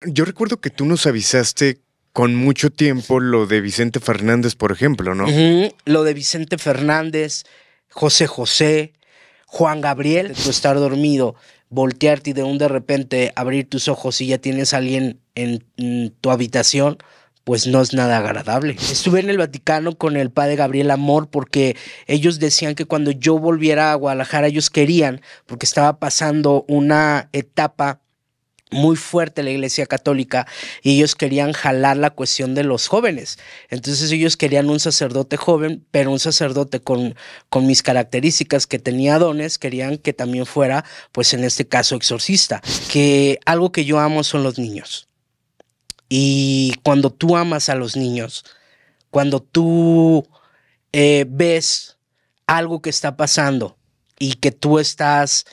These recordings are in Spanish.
Yo recuerdo que tú nos avisaste con mucho tiempo lo de Vicente Fernández, por ejemplo, ¿no? Lo de Vicente Fernández, José José, Juan Gabriel, de tu estar dormido, voltearte y de repente abrir tus ojos y ya tienes a alguien en tu habitación, pues no es nada agradable. Estuve en el Vaticano con el padre Gabriel Amor porque ellos decían que cuando yo volviera a Guadalajara, ellos querían, porque estaba pasando una etapa muy fuerte la Iglesia Católica y ellos querían jalar la cuestión de los jóvenes. Entonces ellos querían un sacerdote joven, pero un sacerdote con mis características, que tenía dones. Querían que también fuera, pues en este caso, exorcista. Que algo que yo amo son los niños. Y cuando tú amas a los niños, cuando tú ves algo que está pasando y que tú estás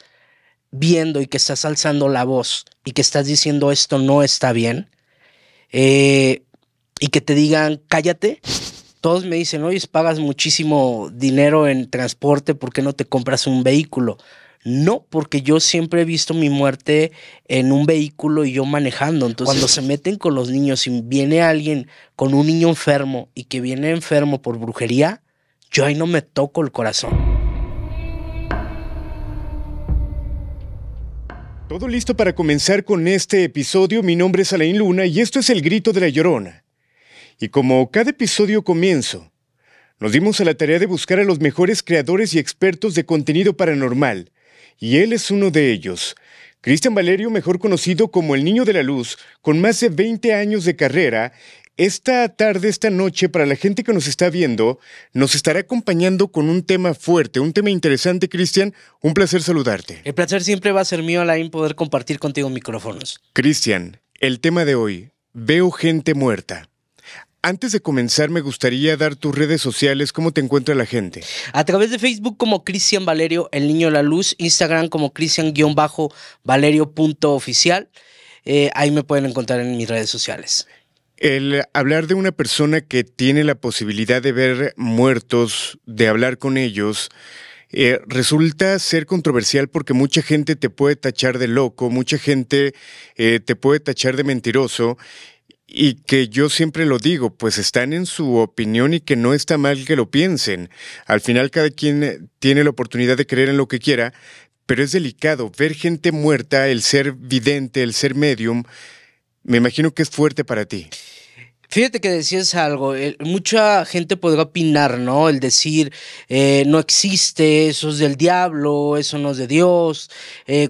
viendo y que estás alzando la voz y que estás diciendo esto no está bien, y que te digan cállate. Todos me dicen, oye, pagas muchísimo dinero en transporte, ¿por qué no te compras un vehículo? No, porque yo siempre he visto mi muerte en un vehículo y yo manejando. Entonces, cuando se meten con los niños y viene alguien con un niño enfermo y que viene enfermo por brujería, yo ahí no me toco el corazón. Todo listo para comenzar con este episodio. Mi nombre es Alain Luna y esto es El Grito de la Llorona. Y como cada episodio comienzo, nos dimos a la tarea de buscar a los mejores creadores y expertos de contenido paranormal, y él es uno de ellos. Cristian Valerio, mejor conocido como el Niño de la Luz, con más de 20 años de carrera. Esta tarde, esta noche, para la gente que nos está viendo, nos estará acompañando con un tema fuerte, un tema interesante. Cristian, un placer saludarte. El placer siempre va a ser mío, Alain, poder compartir contigo micrófonos. Cristian, el tema de hoy, veo gente muerta. Antes de comenzar, me gustaría dar tus redes sociales. ¿Cómo te encuentra la gente? A través de Facebook como Cristian Valerio, el Niño de la Luz, Instagram como Cristian-Valerio.oficial. Ahí me pueden encontrar en mis redes sociales. El hablar de una persona que tiene la posibilidad de ver muertos, de hablar con ellos, resulta ser controversial porque mucha gente te puede tachar de loco, mucha gente te puede tachar de mentiroso. Y que yo siempre lo digo, pues están en su opinión y que no está mal que lo piensen. Al final cada quien tiene la oportunidad de creer en lo que quiera, pero es delicado ver gente muerta, el ser vidente, el ser medium. Me imagino que es fuerte para ti. Fíjate que decías algo, mucha gente podrá opinar, ¿no? El decir, no existe, eso es del diablo, eso no es de Dios,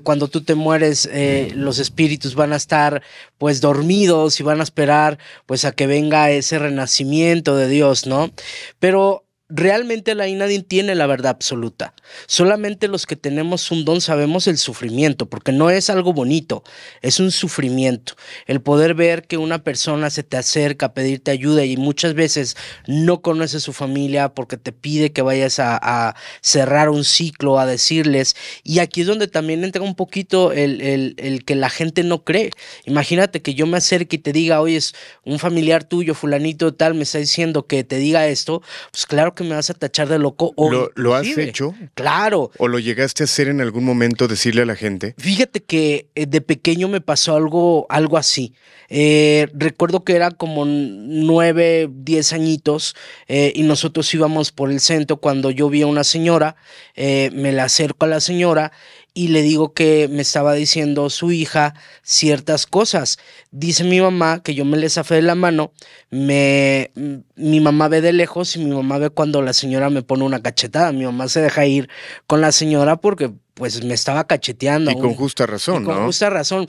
cuando tú te mueres, los espíritus van a estar pues dormidos y van a esperar pues a que venga ese renacimiento de Dios, ¿no? Pero realmente nadie tiene la verdad absoluta. Solamente los que tenemos un don sabemos el sufrimiento, porque no es algo bonito, es un sufrimiento. El poder ver que una persona se te acerca a pedirte ayuda y muchas veces no conoce su familia porque te pide que vayas a cerrar un ciclo, a decirles. Y aquí es donde también entra un poquito el que la gente no cree. Imagínate que yo me acerque y te diga, oye, es un familiar tuyo, fulanito tal, me está diciendo que te diga esto, pues claro que me vas a tachar de loco. O ¿Lo has hecho? Claro. ¿O lo llegaste a hacer en algún momento, decirle a la gente? Fíjate que de pequeño me pasó algo así. Recuerdo que era como 9, 10 añitos, y nosotros íbamos por el centro cuando yo vi a una señora. Me la acerco a la señora y le digo que me estaba diciendo su hija ciertas cosas. Dice mi mamá que yo me le zafé de la mano. Mi mamá ve de lejos y mi mamá ve cuando la señora me pone una cachetada. Mi mamá se deja ir con la señora porque pues me estaba cacheteando. Y con justa razón, ¿no? Con justa razón.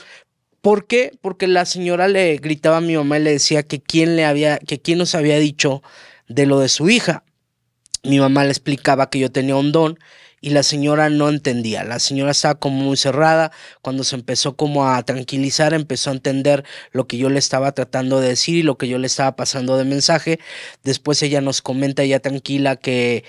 ¿Por qué? Porque la señora le gritaba a mi mamá y le decía que quién nos había dicho de lo de su hija. Mi mamá le explicaba que yo tenía un don y la señora no entendía. La señora estaba como muy cerrada. Cuando se empezó como a tranquilizar, empezó a entender lo que yo le estaba tratando de decir y lo que yo le estaba pasando de mensaje. Después ella nos comenta ya tranquila que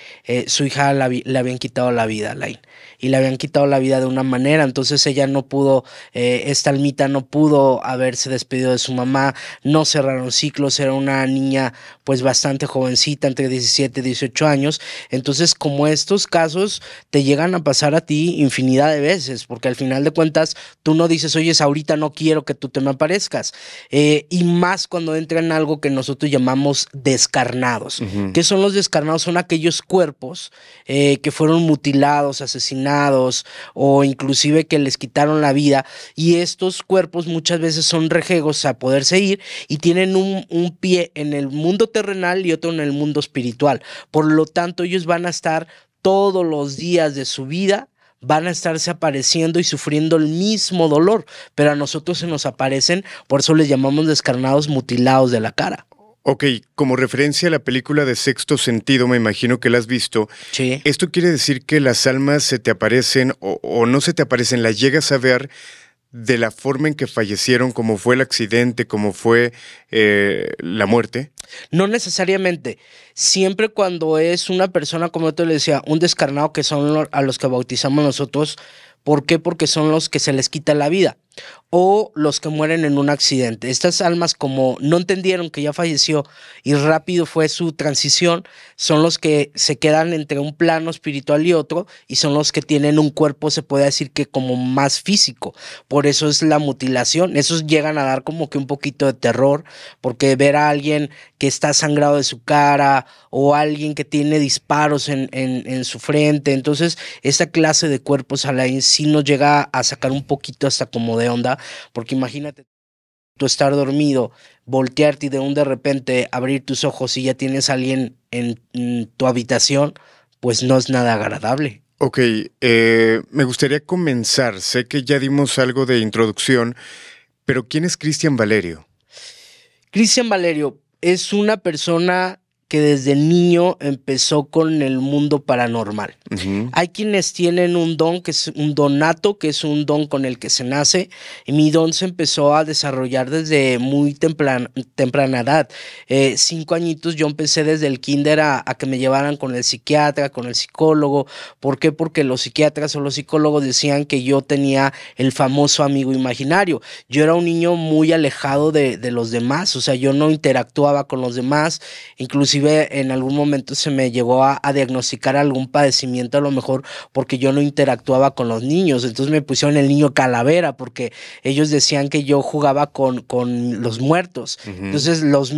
su hija le habían quitado la vida, Alain. Y le habían quitado la vida de una manera. Entonces ella no pudo, esta almita no pudo haberse despedido de su mamá. No cerraron ciclos. Era una niña pues bastante jovencita, entre 17 y 18 años. Entonces, como estos casos, te llegan a pasar a ti infinidad de veces, porque al final de cuentas tú no dices, oye, ahorita no quiero que tú te me aparezcas. Y más cuando entra en algo que nosotros llamamos descarnados. ¿Qué son los descarnados? Son aquellos cuerpos que fueron mutilados, asesinados o inclusive que les quitaron la vida, y estos cuerpos muchas veces son rejegos a poderse ir y tienen un pie en el mundo terrenal y otro en el mundo espiritual. Por lo tanto, ellos van a estar todos los días de su vida, van a estarse apareciendo y sufriendo el mismo dolor, pero a nosotros se nos aparecen, por eso les llamamos descarnados, mutilados de la cara. Ok, como referencia a la película de Sexto Sentido, me imagino que la has visto. Sí. ¿Esto quiere decir que las almas se te aparecen o no se te aparecen, las llegas a ver de la forma en que fallecieron, como fue el accidente, como fue la muerte? No necesariamente. Siempre cuando es una persona, como yo te le decía, un descarnado, que son a los que bautizamos nosotros. ¿Por qué? Porque son los que se les quita la vida o los que mueren en un accidente. Estas almas, como no entendieron que ya falleció y rápido fue su transición, son los que se quedan entre un plano espiritual y otro, y son los que tienen un cuerpo, se puede decir que como más físico. Por eso es la mutilación. Esos llegan a dar como que un poquito de terror, porque ver a alguien que está sangrado de su cara o alguien que tiene disparos en su frente. Entonces, esta clase de cuerpos, Alain, sí nos llega a sacar un poquito hasta como de onda, porque imagínate tú estar dormido, voltearte y de repente abrir tus ojos y ya tienes a alguien en tu habitación, pues no es nada agradable. Ok, me gustaría comenzar. Sé que ya dimos algo de introducción, pero ¿quién es Cristian Valerio? Cristian Valerio es una persona que desde niño empezó con el mundo paranormal. Hay quienes tienen un don que es un don nato, que es un don con el que se nace, y mi don se empezó a desarrollar desde muy temprana edad. 5 añitos yo empecé desde el kinder a que me llevaran con el psiquiatra, con el psicólogo. ¿Por qué? Porque los psiquiatras o los psicólogos decían que yo tenía el famoso amigo imaginario. Yo era un niño muy alejado de los demás, o sea, yo no interactuaba con los demás, inclusive en algún momento se me llegó a diagnosticar algún padecimiento, a lo mejor porque yo no interactuaba con los niños. Entonces me pusieron el niño calavera porque ellos decían que yo jugaba con los muertos. Entonces las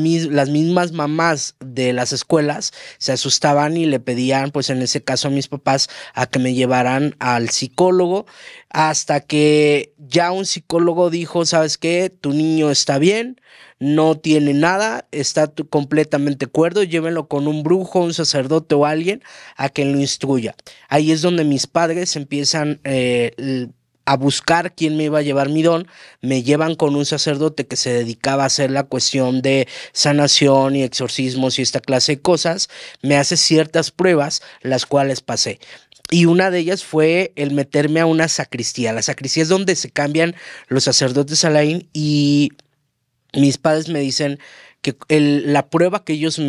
mismas mamás de las escuelas se asustaban y le pedían, pues en ese caso a mis papás, a que me llevaran al psicólogo, hasta que ya un psicólogo dijo, ¿sabes qué? Tu niño está bien, no tiene nada, está completamente cuerdo, llévenlo con un brujo, un sacerdote o alguien a que lo instruya. Ahí es donde mis padres empiezan a buscar quién me iba a llevar mi don. Me llevan con un sacerdote que se dedicaba a hacer la cuestión de sanación y exorcismos y esta clase de cosas. Me hace ciertas pruebas, las cuales pasé. Y una de ellas fue el meterme a una sacristía. La sacristía es donde se cambian los sacerdotes, Alain, y mis padres me dicen que la prueba que ellos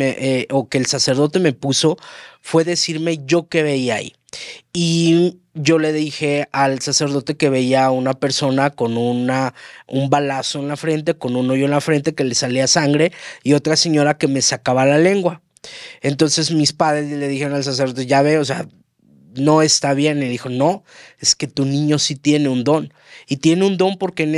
o que el sacerdote me puso fue decirme yo qué veía ahí. Y yo le dije al sacerdote que veía a una persona con un balazo en la frente, con un hoyo en la frente que le salía sangre, y otra señora que me sacaba la lengua. Entonces mis padres le dijeron al sacerdote, ya ve, o sea, no está bien. Y dijo, no, es que tu niño sí tiene un don. Y tiene un don porque en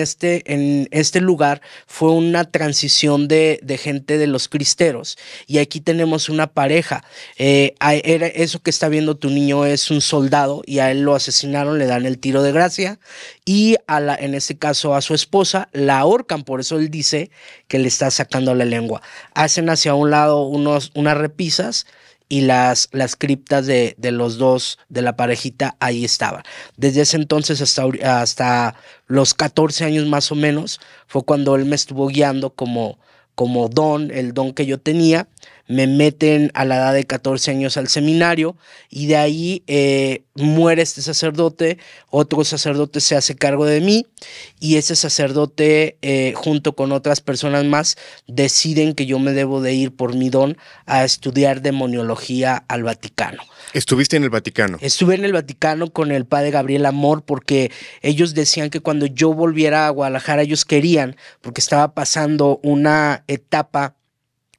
este lugar fue una transición de gente de los cristeros. Y aquí tenemos una pareja. Eso que está viendo tu niño es un soldado y a él lo asesinaron, le dan el tiro de gracia. Y en este caso a su esposa la ahorcan. Por eso él dice que le está sacando la lengua. Hacen hacia un lado unas repisas, y las criptas de los dos, de la parejita, ahí estaban. Desde ese entonces hasta los 14 años más o menos, fue cuando él me estuvo guiando como don, el don que yo tenía. Me meten a la edad de 14 años al seminario, y de ahí muere este sacerdote, otro sacerdote se hace cargo de mí, y ese sacerdote junto con otras personas más deciden que yo me debo de ir por mi don a estudiar demoniología al Vaticano. ¿Estuviste en el Vaticano? Estuve en el Vaticano con el padre Gabriel Amor, porque ellos decían que cuando yo volviera a Guadalajara, ellos querían, porque estaba pasando una etapa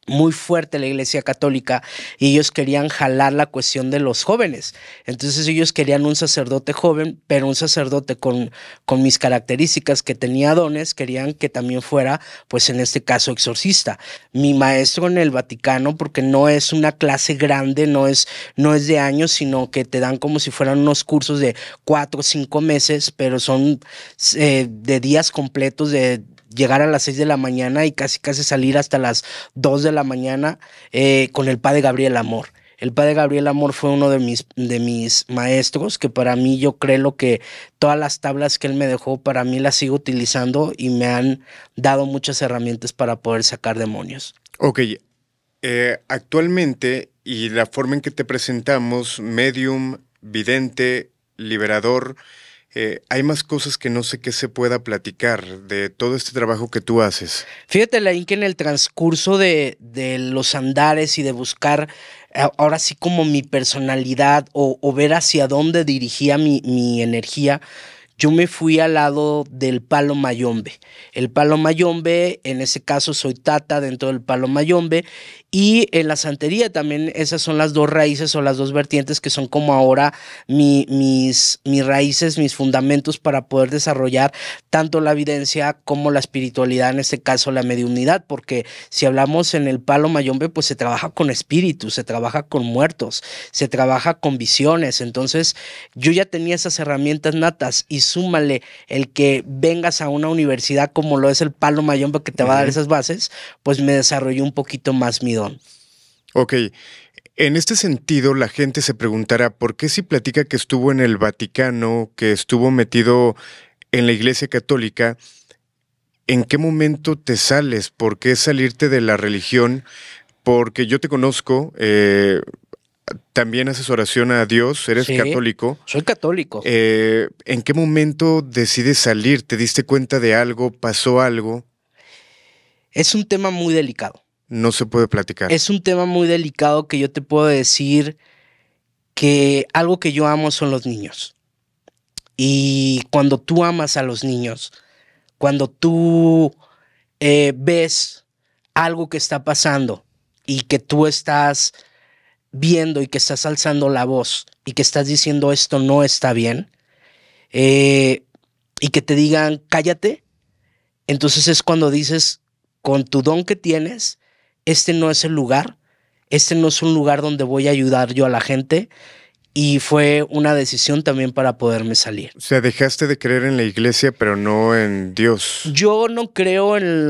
muy fuerte la Iglesia Católica y ellos querían jalar la cuestión de los jóvenes. Entonces ellos querían un sacerdote joven, pero un sacerdote con mis características, que tenía dones, querían que también fuera, pues en este caso, exorcista. Mi maestro en el Vaticano, porque no es una clase grande, no es de años, sino que te dan como si fueran unos cursos de 4 o 5 meses, pero son de días completos, de llegar a las 6 de la mañana y casi salir hasta las 2 de la mañana con el padre Gabriel Amor. El padre Gabriel Amor fue uno de mis maestros, que para mí, yo creo que todas las tablas que él me dejó, para mí las sigo utilizando y me han dado muchas herramientas para poder sacar demonios. Ok, actualmente, y la forma en que te presentamos, medium, vidente, liberador, hay más cosas que no sé qué se pueda platicar de todo este trabajo que tú haces. Fíjate, Laín, que en el transcurso de los andares y de buscar ahora sí como mi personalidad o ver hacia dónde dirigía mi energía, yo me fui al lado del palo mayombe. El palo mayombe, en ese caso soy tata dentro del palo mayombe, y en la santería también esas son las dos raíces o las dos vertientes que son como ahora mis raíces, mis fundamentos para poder desarrollar tanto la evidencia como la espiritualidad, en este caso la mediunidad, porque si hablamos en el palo mayombe, pues se trabaja con espíritus, se trabaja con muertos, se trabaja con visiones. Entonces yo ya tenía esas herramientas natas, y súmale el que vengas a una universidad como lo es el palo mayombe, que te va a dar esas bases, pues me desarrolló un poquito más mi don. Ok, en este sentido la gente se preguntará por qué si platica que estuvo en el Vaticano, que estuvo metido en la Iglesia Católica, ¿en qué momento te sales? ¿Por qué salirte de la religión? Porque yo te conozco, también haces oración a Dios, eres católico. Soy católico. ¿En qué momento decides salir? ¿Te diste cuenta de algo? ¿Pasó algo? Es un tema muy delicado. No se puede platicar. Es un tema muy delicado, que yo te puedo decir que algo que yo amo son los niños. Y cuando tú amas a los niños, cuando tú ves algo que está pasando y que tú estás viendo y que estás alzando la voz y que estás diciendo esto no está bien, y que te digan cállate, entonces es cuando dices, con tu don que tienes, este no es el lugar, este no es un lugar donde voy a ayudar yo a la gente. Y fue una decisión también para poderme salir. O sea, dejaste de creer en la iglesia, pero no en Dios. Yo no creo en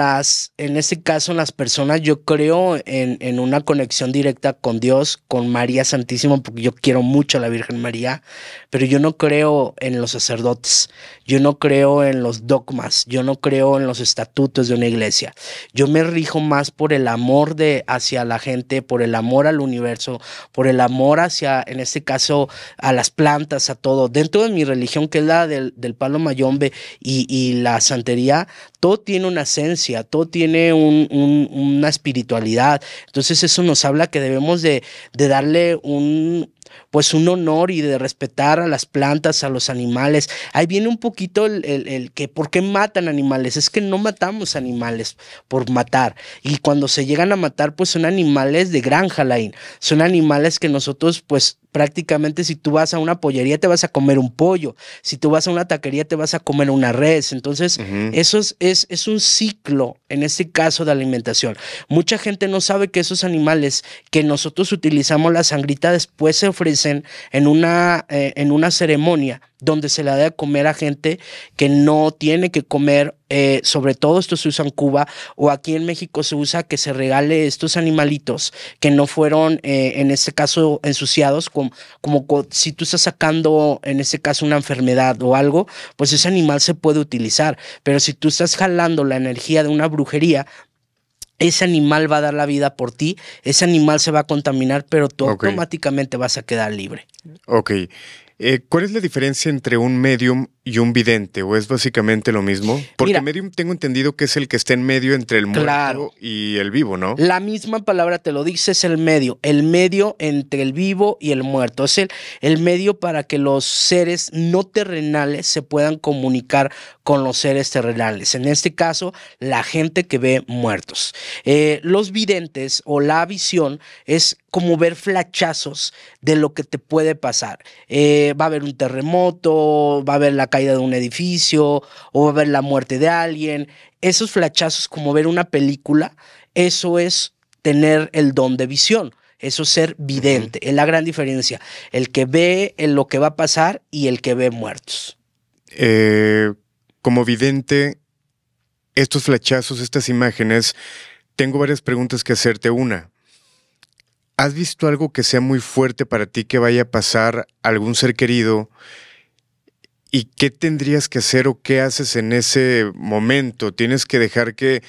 este caso, en las personas. Yo creo en una conexión directa con Dios, con María Santísima, porque yo quiero mucho a la Virgen María, pero yo no creo en los sacerdotes. Yo no creo en los dogmas. Yo no creo en los estatutos de una iglesia. Yo me rijo más por el amor hacia la gente, por el amor al universo, por el amor hacia, en este caso, a las plantas, a todo. Dentro de mi religión, que es la del palo mayombe y la santería, todo tiene una esencia, todo tiene una espiritualidad. Entonces eso nos habla que debemos de darle un honor y de respetar a las plantas, a los animales. Ahí viene un poquito el que ¿por qué matan animales? Es que no matamos animales por matar. Y cuando se llegan a matar, pues son animales de granja, Laín. Son animales que nosotros, pues prácticamente, si tú vas a una pollería te vas a comer un pollo, si tú vas a una taquería te vas a comer una res. Entonces eso es un ciclo, en este caso, de alimentación. Mucha gente no sabe que esos animales que nosotros utilizamos la sangrita después se ofrecen en una ceremonia donde se le da de comer a gente que no tiene que comer. Sobre todo esto se usa en Cuba, o aquí en México se usa que se regale estos animalitos que no fueron, en este caso, ensuciados, como si tú estás sacando, en este caso, una enfermedad o algo, pues ese animal se puede utilizar. Pero si tú estás jalando la energía de una brujería, ese animal va a dar la vida por ti, ese animal se va a contaminar, pero tú automáticamente vas a quedar libre. Ok. ¿Cuál es la diferencia entre un medium y un vidente, o es básicamente lo mismo? Porque Mira, medium tengo entendido que es el que está en medio entre el muerto claro. y el vivo, ¿no? La misma palabra te lo dice, es el medio entre el vivo y el muerto. Es el medio para que los seres no terrenales se puedan comunicar con los seres terrenales. En este caso, la gente que ve muertos. Los videntes o la visión es como ver flachazos de lo que te puede pasar. Va a haber un terremoto, va a haber la caída de un edificio o va a haber la muerte de alguien. Esos flachazos, como ver una película, eso es tener el don de visión. Eso es ser vidente. Es la gran diferencia. El que ve en lo que va a pasar y el que ve muertos. Como vidente, estos flachazos, estas imágenes, tengo varias preguntas que hacerte. Una, ¿has visto algo que sea muy fuerte para ti que vaya a pasar a algún ser querido? ¿Y qué tendrías que hacer o qué haces en ese momento? ¿Tienes que dejar que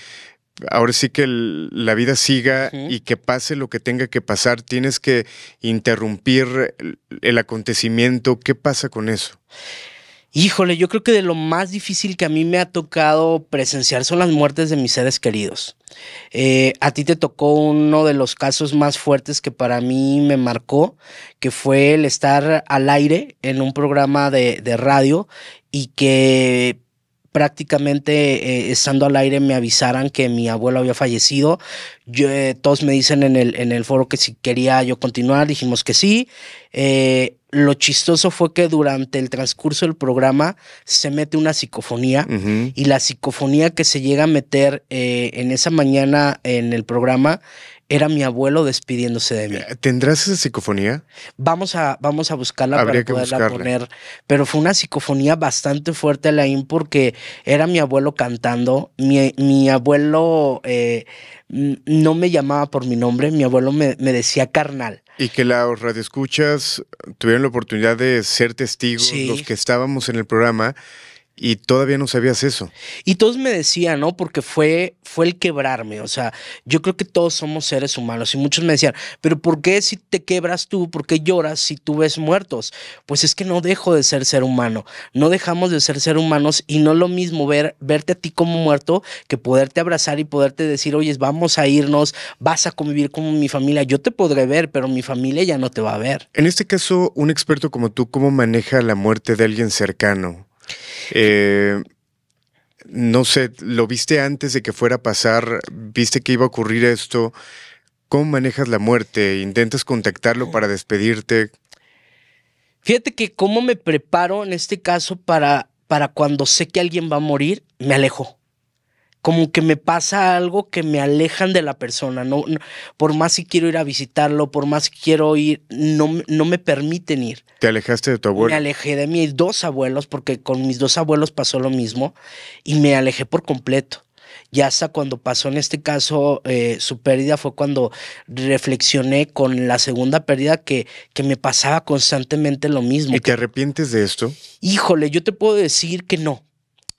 ahora sí que la vida siga y que pase lo que tenga que pasar? ¿Tienes que interrumpir el acontecimiento? ¿Qué pasa con eso? Híjole, yo creo que de lo más difícil que a mí me ha tocado presenciar son las muertes de mis seres queridos. A ti te tocó uno de los casos más fuertes que para mí me marcó, que fue el estar al aire en un programa de radio y que prácticamente estando al aire me avisaran que mi abuelo había fallecido. Todos me dicen en el foro que si quería yo continuar, dijimos que sí. Lo chistoso fue que durante el transcurso del programa se mete una psicofonía y la psicofonía que se llega a meter en esa mañana en el programa era mi abuelo despidiéndose de mí. ¿Tendrás esa psicofonía? Vamos a buscarla. Habría para que poderla poner, pero fue una psicofonía bastante fuerte, Alain, porque era mi abuelo cantando. Mi abuelo no me llamaba por mi nombre, mi abuelo me decía carnal. Y que los radioescuchas tuvieron la oportunidad de ser testigos, Sí. los que estábamos en el programa, y todavía no sabías eso. Y todos me decían, ¿no? Porque fue el quebrarme. O sea, yo creo que todos somos seres humanos. Y muchos me decían, ¿pero por qué si te quebras tú? ¿Por qué lloras si tú ves muertos? Pues es que no dejo de ser humano. No dejamos de ser humanos y no es lo mismo verte a ti como muerto que poderte abrazar y poderte decir, oye, vamos a irnos, vas a convivir con mi familia. Yo te podré ver, pero mi familia ya no te va a ver. En este caso, un experto como tú, ¿cómo maneja la muerte de alguien cercano? No sé, ¿lo viste antes de que fuera a pasar? ¿Viste que iba a ocurrir esto? ¿Cómo manejas la muerte? ¿Intentas contactarlo para despedirte? Fíjate que cómo me preparo en este caso para cuando sé que alguien va a morir, me alejo. Como que me pasa algo que me alejan de la persona. No, por más que quiero ir a visitarlo, por más que quiero ir, no me permiten ir. ¿Te alejaste de tu abuelo? Me alejé de mis dos abuelos, porque con mis dos abuelos pasó lo mismo, y me alejé por completo. Ya hasta cuando pasó en este caso su pérdida fue cuando reflexioné con la segunda pérdida que me pasaba constantemente lo mismo. ¿Y te arrepientes de esto? Híjole, yo te puedo decir que no.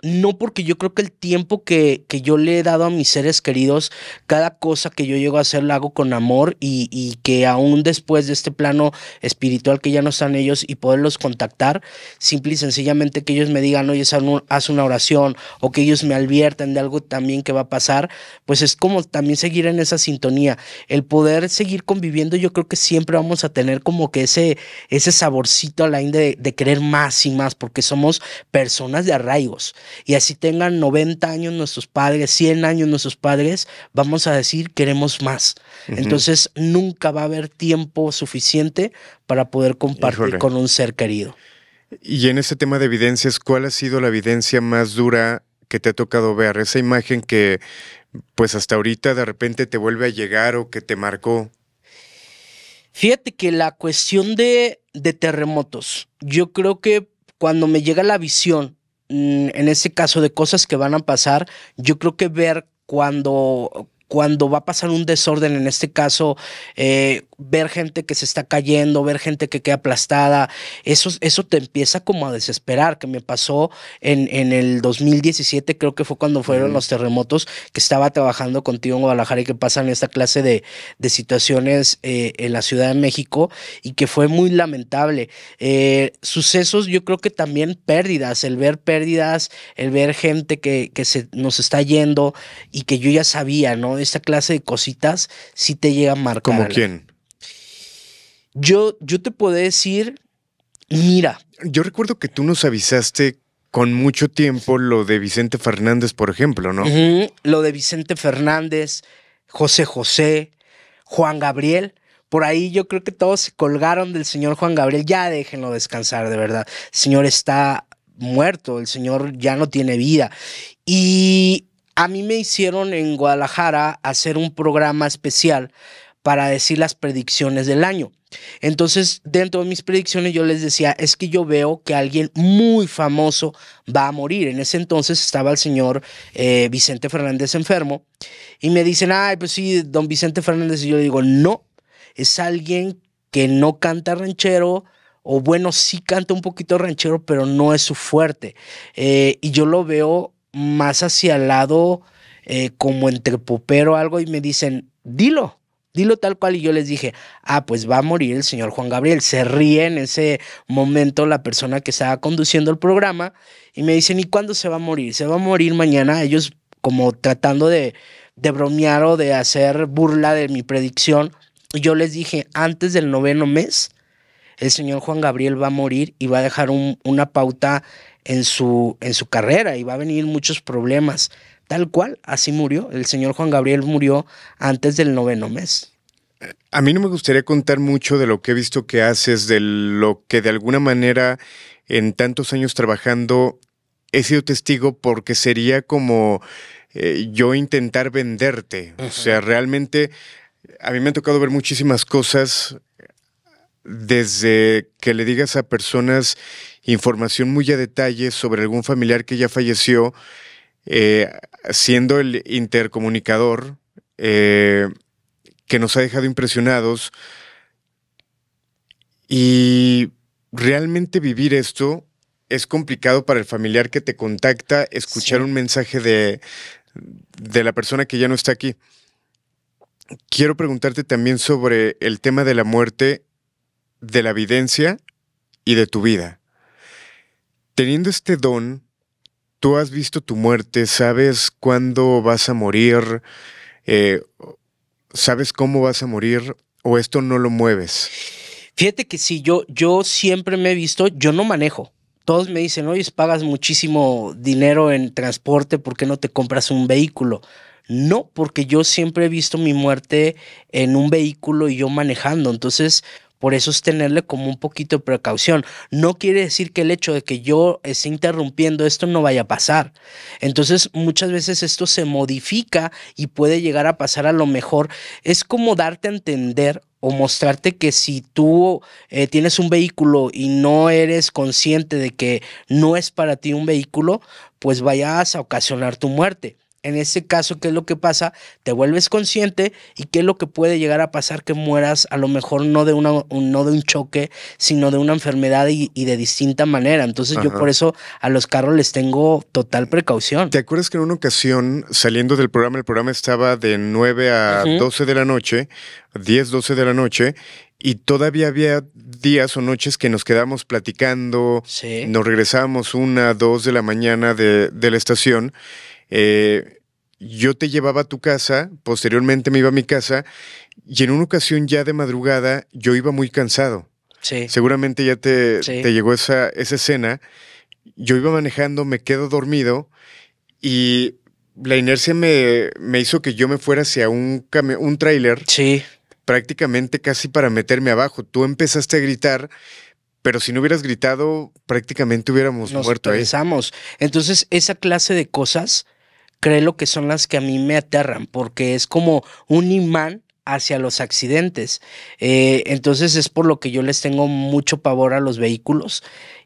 No, porque yo creo que el tiempo que yo le he dado a mis seres queridos, cada cosa que yo llego a hacer la hago con amor y que aún después de este plano espiritual que ya no están ellos y poderlos contactar, simple y sencillamente que ellos me digan, oye, haz una oración o que ellos me adviertan de algo también que va a pasar, pues es como también seguir en esa sintonía. El poder seguir conviviendo, yo creo que siempre vamos a tener como que ese saborcito a la de querer más y más, porque somos personas de arraigos. Y así tengan 90 años nuestros padres, 100 años nuestros padres, vamos a decir queremos más. Entonces nunca va a haber tiempo suficiente para poder compartir con un ser querido. Y en ese tema de evidencias, ¿cuál ha sido la evidencia más dura que te ha tocado ver? Esa imagen que pues hasta ahorita de repente te vuelve a llegar o que te marcó. Fíjate que la cuestión de terremotos, yo creo que cuando me llega la visión, en este caso de cosas que van a pasar, yo creo que ver cuando cuando va a pasar un desorden, en este caso, ver gente que se está cayendo, ver gente que queda aplastada, eso te empieza como a desesperar, que me pasó en el 2017, creo que fue cuando fueron los terremotos, que estaba trabajando contigo en Guadalajara y que pasan esta clase de situaciones en la Ciudad de México y que fue muy lamentable. Sucesos, yo creo que también pérdidas, el ver pérdidas, el ver gente que se nos está yendo y que yo ya sabía, ¿no? Esta clase de cositas sí te llega a marcar. ¿Cómo quién? Yo te puedo decir, mira. Yo recuerdo que tú nos avisaste con mucho tiempo lo de Vicente Fernández, por ejemplo, ¿no? Lo de Vicente Fernández, José José, Juan Gabriel. Por ahí yo creo que todos se colgaron del señor Juan Gabriel. Ya déjenlo descansar, de verdad. El señor está muerto, el señor ya no tiene vida. Y a mí me hicieron en Guadalajara hacer un programa especial para decir las predicciones del año. Entonces, dentro de mis predicciones yo les decía, es que yo veo que alguien muy famoso va a morir. En ese entonces estaba el señor Vicente Fernández enfermo y me dicen, ay, pues sí, don Vicente Fernández. Y yo le digo, no, es alguien que no canta ranchero, o bueno, sí canta un poquito ranchero, pero no es su fuerte. Y yo lo veo más hacia el lado como entre popero algo y me dicen, dilo tal cual. Y yo les dije, pues va a morir el señor Juan Gabriel. Se ríe en ese momento la persona que estaba conduciendo el programa y me dicen, ¿y cuándo se va a morir? Se va a morir mañana. Ellos como tratando de bromear o de hacer burla de mi predicción. Yo les dije, antes del 9º mes, el señor Juan Gabriel va a morir y va a dejar una pauta en su carrera y va a venir muchos problemas. Tal cual, así murió. El señor Juan Gabriel murió antes del 9º mes. A mí no me gustaría contar mucho de lo que he visto que haces, de lo que de alguna manera en tantos años trabajando he sido testigo, porque sería como yo intentar venderte. O sea, realmente a mí me ha tocado ver muchísimas cosas, desde que le digas a personas información muy a detalle sobre algún familiar que ya falleció, siendo el intercomunicador que nos ha dejado impresionados, y realmente vivir esto es complicado para el familiar que te contacta, escuchar un mensaje de la persona que ya no está aquí. Quiero preguntarte también sobre el tema de la muerte, de la videncia y de tu vida. Teniendo este don, tú has visto tu muerte, sabes cuándo vas a morir, sabes cómo vas a morir, o esto no lo mueves. Fíjate que sí, yo siempre me he visto, yo no manejo. Todos me dicen, oye, pagas muchísimo dinero en transporte, ¿por qué no te compras un vehículo? No, porque yo siempre he visto mi muerte en un vehículo y yo manejando. Entonces, por eso es tenerle como un poquito de precaución. No quiere decir que el hecho de que yo esté interrumpiendo esto no vaya a pasar. Entonces, muchas veces esto se modifica y puede llegar a pasar a lo mejor. Es como darte a entender o mostrarte que si tú tienes un vehículo y no eres consciente de que no es para ti un vehículo, pues vayas a ocasionar tu muerte. En ese caso, ¿qué es lo que pasa? Te vuelves consciente y ¿qué es lo que puede llegar a pasar? Que mueras a lo mejor no de un choque, sino de una enfermedad y de distinta manera. Entonces yo por eso a los carros les tengo total precaución. ¿Te acuerdas que en una ocasión, saliendo del programa, el programa estaba de 9 a 12 de la noche, 10, 12 de la noche, y todavía había días o noches que nos quedábamos platicando, nos regresábamos 1, 2 de la mañana de la estación? Yo te llevaba a tu casa, posteriormente me iba a mi casa, y en una ocasión ya de madrugada yo iba muy cansado. Sí. Seguramente ya te llegó esa escena. Yo iba manejando, me quedo dormido y la inercia me hizo que yo me fuera hacia un tráiler. Sí. Prácticamente casi para meterme abajo. Tú empezaste a gritar, pero si no hubieras gritado, prácticamente hubiéramos muerto ahí. Entonces, esa clase de cosas, créelo que son las que a mí me aterran, porque es como un imán hacia los accidentes. Entonces, es por lo que yo les tengo mucho pavor a los vehículos.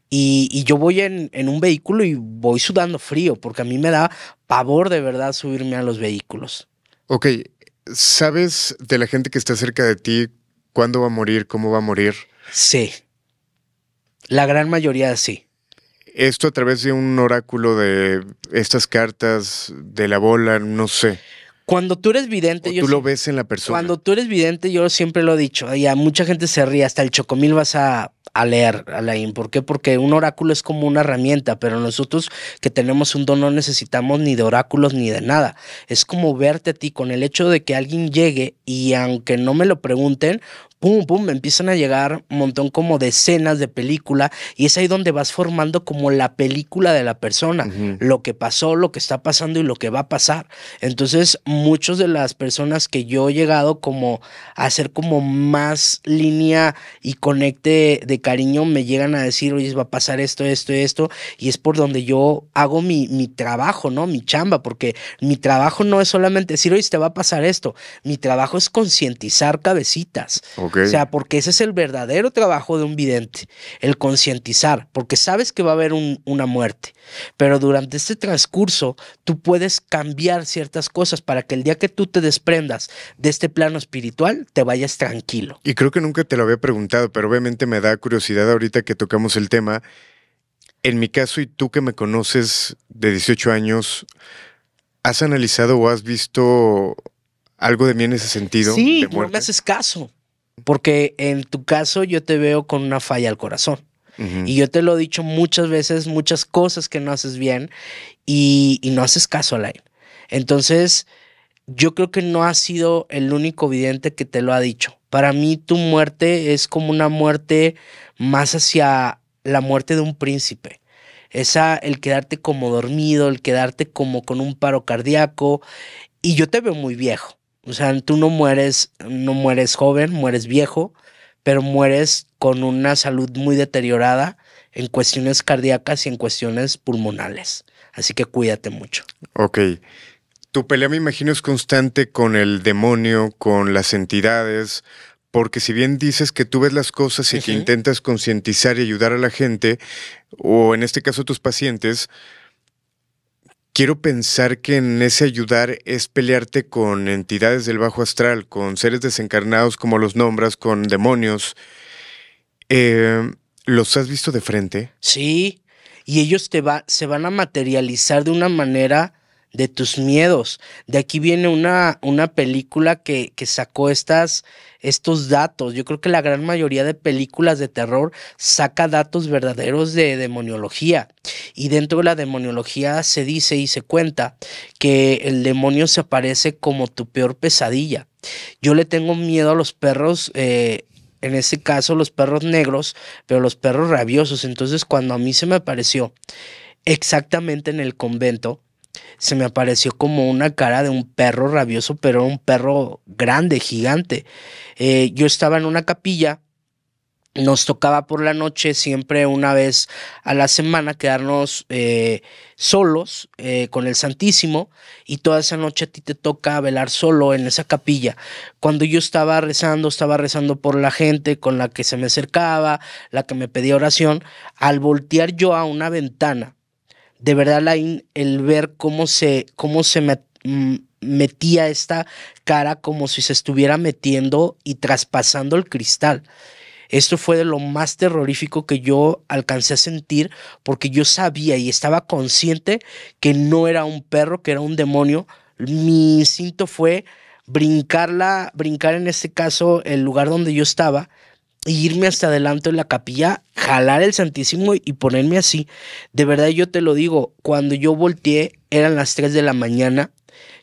Y yo voy en un vehículo y voy sudando frío, porque a mí me da pavor de verdad subirme a los vehículos. Ok, ¿Sabes de la gente que está cerca de ti cuándo va a morir, cómo va a morir? Sí, la gran mayoría sí. Esto a través de un oráculo de estas cartas de la bola, no sé. Cuando tú eres vidente, O tú lo ves en la persona. Cuando tú eres vidente, yo siempre lo he dicho, y a mucha gente se ríe, hasta el chocomil vas a leer, Alain. ¿Por qué? Porque un oráculo es como una herramienta, pero nosotros que tenemos un don no necesitamos ni de oráculos ni de nada. Es como verte a ti con el hecho de que alguien llegue y aunque no me lo pregunten, pum, pum, me empiezan a llegar un montón como de escenas de película y es ahí donde vas formando como la película de la persona, lo que pasó, lo que está pasando y lo que va a pasar. Entonces, muchas de las personas que yo he llegado como a hacer como más línea y conecte de cariño me llegan a decir, oye, va a pasar esto, esto, esto, y es por donde yo hago mi trabajo, ¿no? Mi chamba, porque mi trabajo no es solamente decir, oye, te va a pasar esto, mi trabajo es concientizar cabecitas. Okay. O sea, porque ese es el verdadero trabajo de un vidente, el concientizar, porque sabes que va a haber una muerte, pero durante este transcurso tú puedes cambiar ciertas cosas para que el día que tú te desprendas de este plano espiritual te vayas tranquilo. Y creo que nunca te lo había preguntado, pero obviamente me da curiosidad ahorita que tocamos el tema. En mi caso, y tú que me conoces de 18 años, ¿has analizado o has visto algo de mí en ese sentido? Sí, de no muerte? me haces caso. Porque en tu caso yo te veo con una falla al corazón. Y yo te lo he dicho muchas veces, muchas cosas que no haces bien y no haces caso, Alain. Entonces, yo creo que no has sido el único vidente que te lo ha dicho. Para mí tu muerte es como una muerte más hacia la muerte de un príncipe. El quedarte como dormido, el quedarte como con un paro cardíaco. Y yo te veo muy viejo. O sea, tú no mueres joven, mueres viejo, pero mueres con una salud muy deteriorada en cuestiones cardíacas y en cuestiones pulmonales. Así que cuídate mucho. Ok. Tu pelea me imagino es constante con el demonio, con las entidades, porque si bien dices que tú ves las cosas y que intentas concientizar y ayudar a la gente, o en este caso a tus pacientes, quiero pensar que en ese ayudar es pelearte con entidades del bajo astral, con seres desencarnados como los nombras, con demonios. ¿Los has visto de frente? Sí, y ellos se van a materializar de una manera de tus miedos. De aquí viene una película que sacó estos datos. Yo creo que la gran mayoría de películas de terror saca datos verdaderos de demoniología. Y dentro de la demoniología se dice y se cuenta que el demonio se aparece como tu peor pesadilla. Yo le tengo miedo a los perros, en ese caso los perros negros, pero los perros rabiosos. Entonces cuando a mí se me apareció exactamente en el convento, se me apareció como una cara de un perro rabioso, pero un perro grande, gigante. Yo estaba en una capilla. Nos tocaba por la noche, siempre una vez a la semana, quedarnos solos con el Santísimo, y toda esa noche a ti te toca velar solo en esa capilla. Cuando yo estaba rezando por la gente con la que se me acercaba, la que me pedía oración. Al voltear yo a una ventana, de verdad, el ver cómo se metía esta cara como si se estuviera metiendo y traspasando el cristal. Esto fue de lo más terrorífico que yo alcancé a sentir, porque yo sabía y estaba consciente que no era un perro, que era un demonio. Mi instinto fue brincar en este caso el lugar donde yo estaba, e irme hasta adelante en la capilla, jalar el Santísimo y ponerme así. De verdad yo te lo digo, cuando yo volteé eran las 3 de la mañana,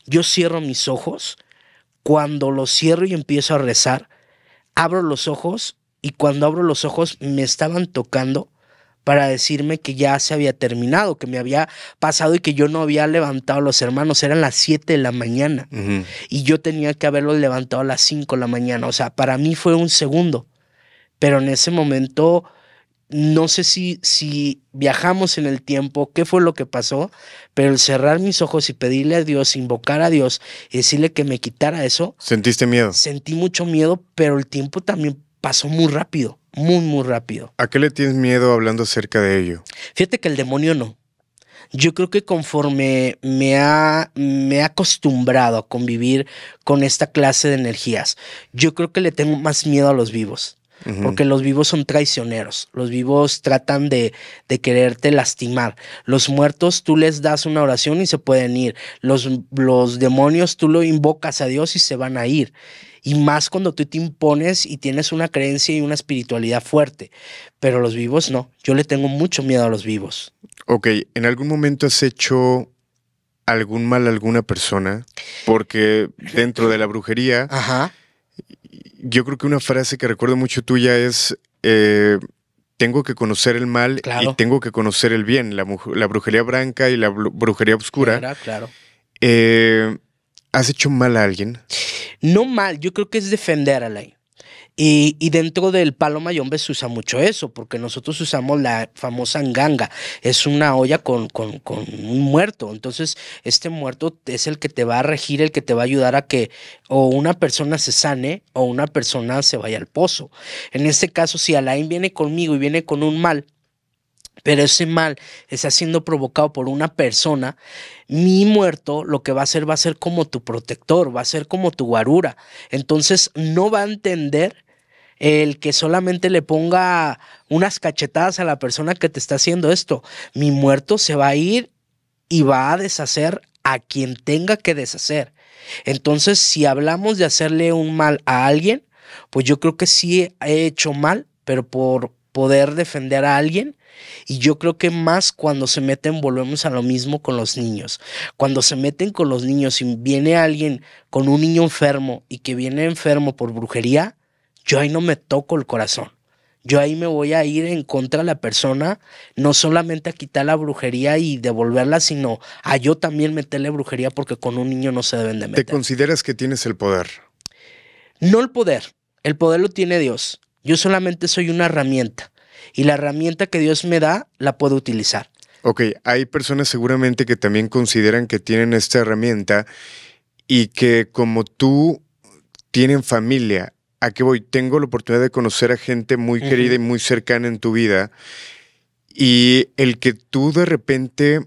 yo cierro mis ojos, cuando los cierro y empiezo a rezar, abro los ojos. Y cuando abro los ojos me estaban tocando para decirme que ya se había terminado, que me había pasado y que yo no había levantado a los hermanos. Eran las 7 de la mañana y yo tenía que haberlos levantado a las 5 de la mañana. O sea, para mí fue un segundo. Pero en ese momento no sé si viajamos en el tiempo, qué fue lo que pasó, pero el cerrar mis ojos y pedirle a Dios, invocar a Dios y decirle que me quitara eso. ¿Sentiste miedo? Sentí mucho miedo, pero el tiempo también pasó muy rápido, muy, muy rápido. ¿A qué le tienes miedo hablando acerca de ello? Fíjate que el demonio no. Yo creo que conforme me he acostumbrado a convivir con esta clase de energías, yo creo que le tengo más miedo a los vivos. Porque los vivos son traicioneros, los vivos tratan de quererte lastimar. Los muertos tú les das una oración y se pueden ir. Los demonios tú lo invocas a Dios y se van a ir. Y más cuando tú te impones y tienes una creencia y una espiritualidad fuerte. Pero los vivos no, yo le tengo mucho miedo a los vivos. Ok, ¿en algún momento has hecho algún mal a alguna persona? Porque dentro de la brujería... Ajá. Yo creo que una frase que recuerdo mucho tuya es, tengo que conocer el mal Claro. y tengo que conocer el bien, la brujería blanca y la brujería oscura. Claro. ¿Has hecho mal a alguien? No mal, yo creo que es defender a Alain. Y dentro del palo mayombe se usa mucho eso, porque nosotros usamos la famosa nganga. Es una olla con un muerto. Entonces, este muerto es el que te va a regir, el que te va a ayudar a que o una persona se sane o una persona se vaya al pozo. En este caso, si Alain viene conmigo y viene con un mal, pero ese mal está siendo provocado por una persona, mi muerto lo que va a ser como tu protector, va a ser como tu guarura. Entonces no va a entender el que solamente le ponga unas cachetadas a la persona que te está haciendo esto. Mi muerto se va a ir y va a deshacer a quien tenga que deshacer. Entonces, si hablamos de hacerle un mal a alguien, pues yo creo que sí he hecho mal, pero por poder defender a alguien. Y yo creo que más cuando se meten, volvemos a lo mismo con los niños. Cuando se meten con los niños y viene alguien con un niño enfermo y que viene enfermo por brujería, yo ahí no me toco el corazón. Yo ahí me voy a ir en contra de la persona, no solamente a quitar la brujería y devolverla, sino a yo también meterle brujería porque con un niño no se deben de meter. ¿Te consideras que tienes el poder? No el poder lo tiene Dios. Yo solamente soy una herramienta y la herramienta que Dios me da la puedo utilizar. Ok, hay personas seguramente que también consideran que tienen esta herramienta y que como tú tienen familia. ¿A qué voy? Tengo la oportunidad de conocer a gente muy querida y muy cercana en tu vida y el que tú de repente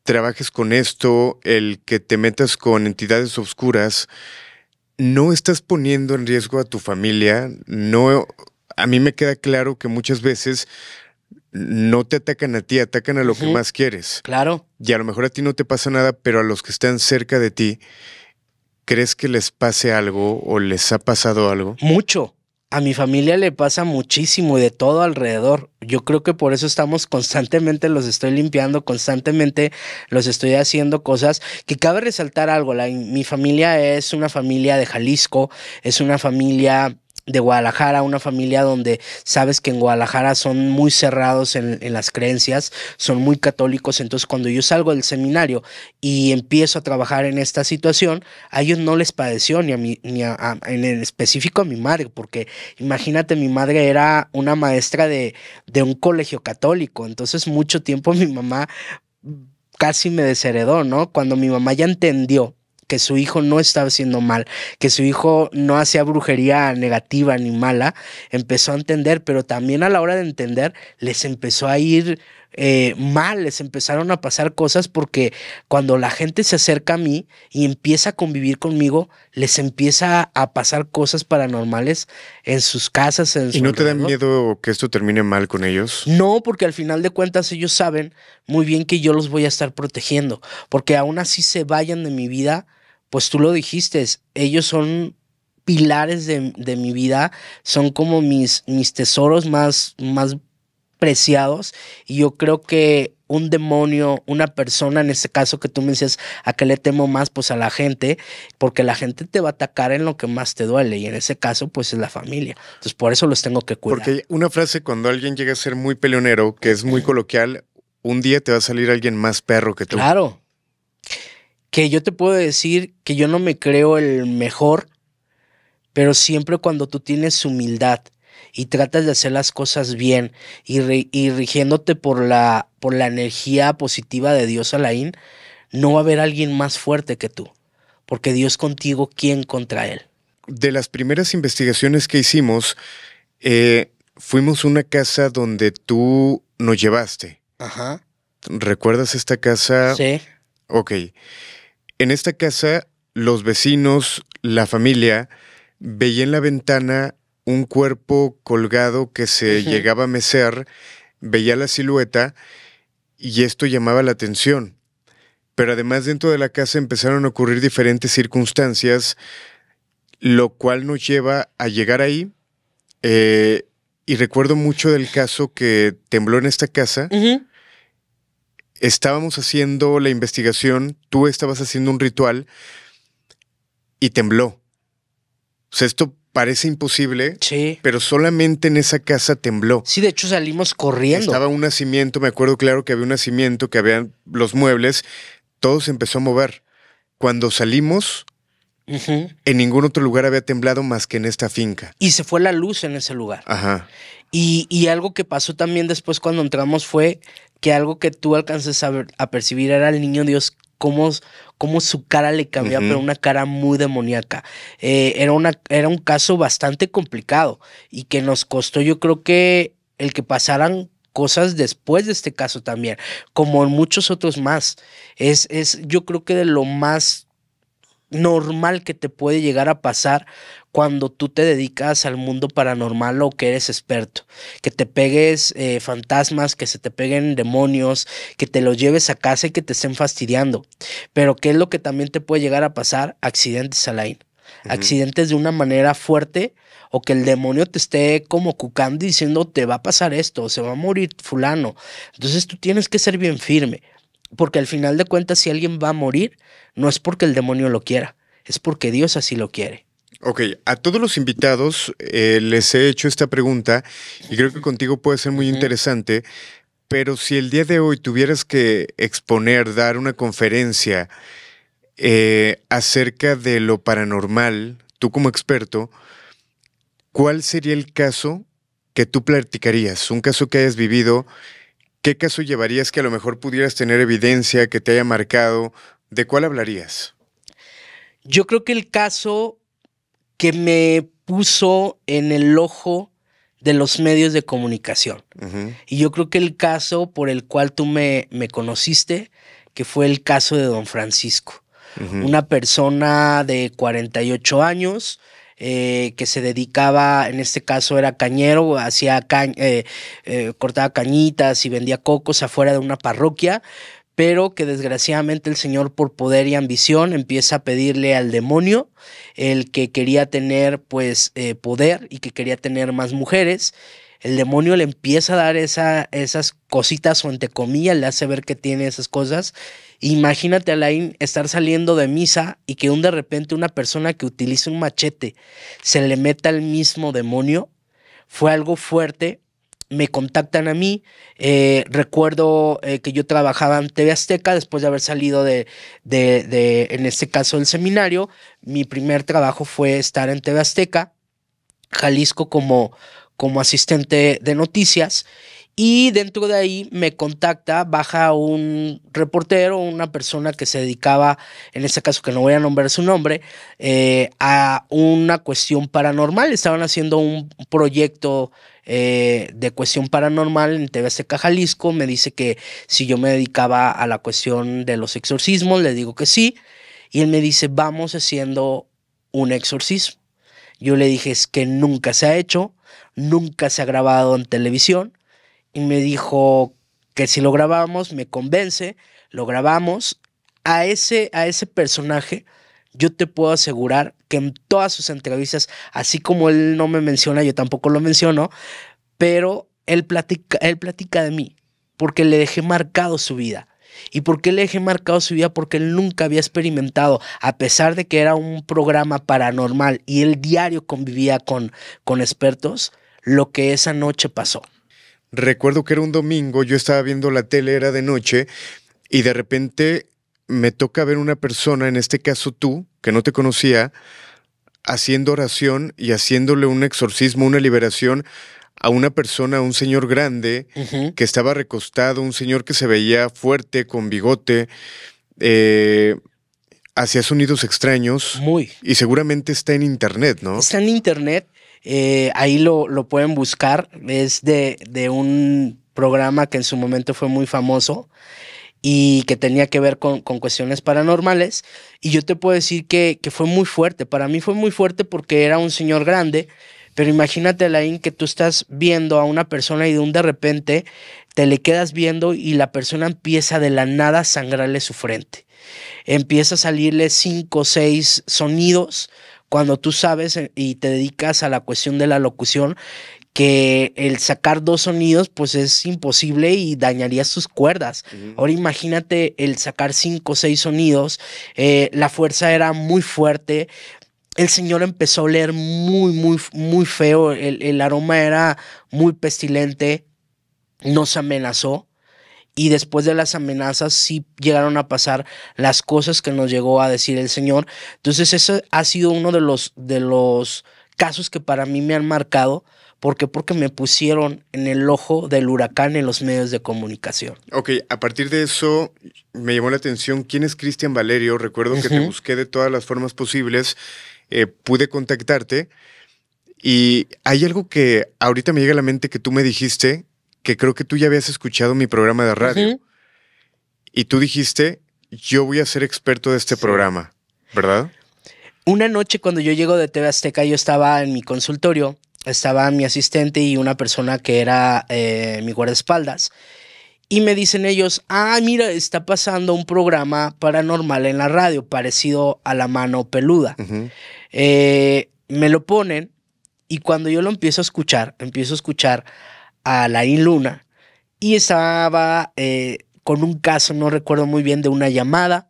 trabajes con esto, el que te metas con entidades oscuras, no estás poniendo en riesgo a tu familia. No, a mí me queda claro que muchas veces no te atacan a ti, atacan a lo que más quieres. Claro. Y a lo mejor a ti no te pasa nada, pero a los que están cerca de ti, ¿crees que les pase algo o les ha pasado algo? Mucho. A mi familia le pasa muchísimo y de todo alrededor. Yo creo que por eso estamos constantemente, los estoy limpiando, constantemente los estoy haciendo cosas. Que cabe resaltar algo, mi familia es una familia de Jalisco, es una familia de Guadalajara, una familia donde sabes que en Guadalajara son muy cerrados en las creencias, son muy católicos. Entonces cuando yo salgo del seminario y empiezo a trabajar en esta situación, a ellos no les padeció, ni a mí, en el específico a mi madre, porque imagínate, mi madre era una maestra de un colegio católico. Entonces mucho tiempo mi mamá casi me desheredó, ¿no? Cuando mi mamá ya entendió que su hijo no estaba haciendo mal, que su hijo no hacía brujería negativa ni mala, empezó a entender, pero también a la hora de entender les empezó a ir mal, les empezaron a pasar cosas porque cuando la gente se acerca a mí y empieza a convivir conmigo, les empieza a pasar cosas paranormales en sus casas, en su ¿Y no te da alrededor. miedo que esto termine mal con ellos? No, porque al final de cuentas ellos saben muy bien que yo los voy a estar protegiendo, porque aún así se vayan de mi vida, pues tú lo dijiste, ellos son pilares de mi vida, son como mis tesoros más preciados, y yo creo que un demonio, una persona, en este caso que tú me decías, ¿a qué le temo más? Pues a la gente, porque la gente te va a atacar en lo que más te duele, y en ese caso pues es la familia. Entonces por eso los tengo que cuidar. Porque una frase cuando alguien llega a ser muy peleonero, que es muy coloquial, un día te va a salir alguien más perro que tú. Claro. Que yo te puedo decir que yo no me creo el mejor, pero siempre cuando tú tienes humildad y tratas de hacer las cosas bien y rigiéndote por la energía positiva de Dios, Alain, no va a haber alguien más fuerte que tú, porque Dios contigo, ¿quién contra él? De las primeras investigaciones que hicimos, fuimos a una casa donde tú nos llevaste. Ajá. ¿Recuerdas esta casa? Sí. Ok. En esta casa, los vecinos, la familia, veía en la ventana un cuerpo colgado que se llegaba a mecer, veía la silueta y esto llamaba la atención. Pero además dentro de la casa empezaron a ocurrir diferentes circunstancias, lo cual nos lleva a llegar ahí. Y recuerdo mucho del caso que tembló en esta casa. Estábamos haciendo la investigación, tú estabas haciendo un ritual y tembló. O sea, esto parece imposible, Sí. pero solamente en esa casa tembló. Sí, de hecho salimos corriendo. Estaba un nacimiento, me acuerdo claro que había un nacimiento, que habían los muebles, todo se empezó a mover. Cuando salimos, en ningún otro lugar había temblado más que en esta finca. Y se fue la luz en ese lugar. Ajá. Y algo que pasó también después cuando entramos fue que algo que tú alcances a percibir era el niño Dios, cómo su cara le cambiaba, pero una cara muy demoníaca. Era un caso bastante complicado y que nos costó, yo creo que el que pasaran cosas después de este caso también, como en muchos otros más. Yo creo que de lo más normal que te puede llegar a pasar cuando tú te dedicas al mundo paranormal o que eres experto, que te pegues fantasmas, que se te peguen demonios, que te los lleves a casa y que te estén fastidiando. Pero ¿qué es lo que también te puede llegar a pasar? Accidentes, Alain. Accidentes de una manera fuerte, o que el demonio te esté como cucando y diciendo te va a pasar esto, se va a morir fulano. Entonces tú tienes que ser bien firme, porque al final de cuentas si alguien va a morir, no es porque el demonio lo quiera, es porque Dios así lo quiere. Ok, a todos los invitados les he hecho esta pregunta y creo que contigo puede ser muy interesante, pero si el día de hoy tuvieras que exponer, dar una conferencia acerca de lo paranormal, tú como experto, ¿cuál sería el caso que tú platicarías? Un caso que hayas vivido, ¿qué caso llevarías que a lo mejor pudieras tener evidencia, que te haya marcado? ¿De cuál hablarías? Yo creo que el caso que me puso en el ojo de los medios de comunicación. Y yo creo que el caso por el cual tú me conociste, que fue el caso de don Francisco. Una persona de 48 años que se dedicaba, en este caso era cañero, cortaba cañitas y vendía cocos afuera de una parroquia, pero que desgraciadamente el señor, por poder y ambición, empieza a pedirle al demonio, el que quería tener pues poder y que quería tener más mujeres. El demonio le empieza a dar esas cositas, o entre comillas le hace ver que tiene esas cosas. Imagínate, Alain, estar saliendo de misa y que de repente una persona que utiliza un machete se le meta al mismo demonio. Fue algo fuerte. Me contactan a mí. Recuerdo que yo trabajaba en TV Azteca después de haber salido en este caso, del seminario. Mi primer trabajo fue estar en TV Azteca, Jalisco, como asistente de noticias. Y dentro de ahí me contacta, baja un reportero, una persona que se dedicaba, en este caso que no voy a nombrar su nombre, a una cuestión paranormal. Estaban haciendo un proyecto de cuestión paranormal en TV Azteca Jalisco. Me dice que si yo me dedicaba a la cuestión de los exorcismos, le digo que sí. Y él me dice, vamos haciendo un exorcismo. Yo le dije, es que nunca se ha hecho, nunca se ha grabado en televisión. Y me dijo que si lo grabamos, me convence, lo grabamos. A ese personaje, yo te puedo asegurar que en todas sus entrevistas, así como él no me menciona, yo tampoco lo menciono, pero él platica de mí, porque le dejé marcado su vida. ¿Y por qué le dejé marcado su vida? Porque él nunca había experimentado, a pesar de que era un programa paranormal y él diario convivía con expertos, lo que esa noche pasó. Recuerdo que era un domingo, yo estaba viendo la tele, era de noche, y de repente me toca ver una persona, en este caso tú, que no te conocía, haciendo oración y haciéndole un exorcismo, una liberación a una persona, a un señor grande, que estaba recostado, un señor que se veía fuerte, con bigote, hacía sonidos extraños. Muy. Y seguramente está en internet, ¿no? Está en internet. Ahí lo pueden buscar. Es de un programa que en su momento fue muy famoso y que tenía que ver con cuestiones paranormales. Y yo te puedo decir que fue muy fuerte. Para mí fue muy fuerte porque era un señor grande, pero imagínate, Laín, que tú estás viendo a una persona y de repente te le quedas viendo y la persona empieza de la nada a sangrarle su frente. Empieza a salirle 5 o 6 sonidos cuando tú sabes y te dedicas a la cuestión de la locución, que el sacar 2 sonidos pues es imposible y dañaría sus cuerdas. Ahora imagínate el sacar 5 o 6 sonidos, la fuerza era muy fuerte. El señor empezó a oler muy, muy, muy feo, el aroma era muy pestilente, nos amenazó. Y después de las amenazas sí llegaron a pasar las cosas que nos llegó a decir el señor. Entonces eso ha sido uno de los casos que para mí me han marcado. ¿Por qué? Porque me pusieron en el ojo del huracán en los medios de comunicación. Ok, a partir de eso me llamó la atención quién es Cristian Valerio. Recuerdo que te busqué de todas las formas posibles, pude contactarte y hay algo que ahorita me llega a la mente que tú me dijiste, que creo que tú ya habías escuchado mi programa de radio y tú dijiste, yo voy a ser experto de este programa, ¿verdad? Una noche cuando yo llego de TV Azteca, yo estaba en mi consultorio. Estaba mi asistente y una persona que era mi guardaespaldas. Y me dicen ellos, mira, está pasando un programa paranormal en la radio, parecido a La Mano Peluda. Me lo ponen y cuando yo lo empiezo a escuchar a Laín Luna y estaba con un caso, no recuerdo muy bien, de una llamada.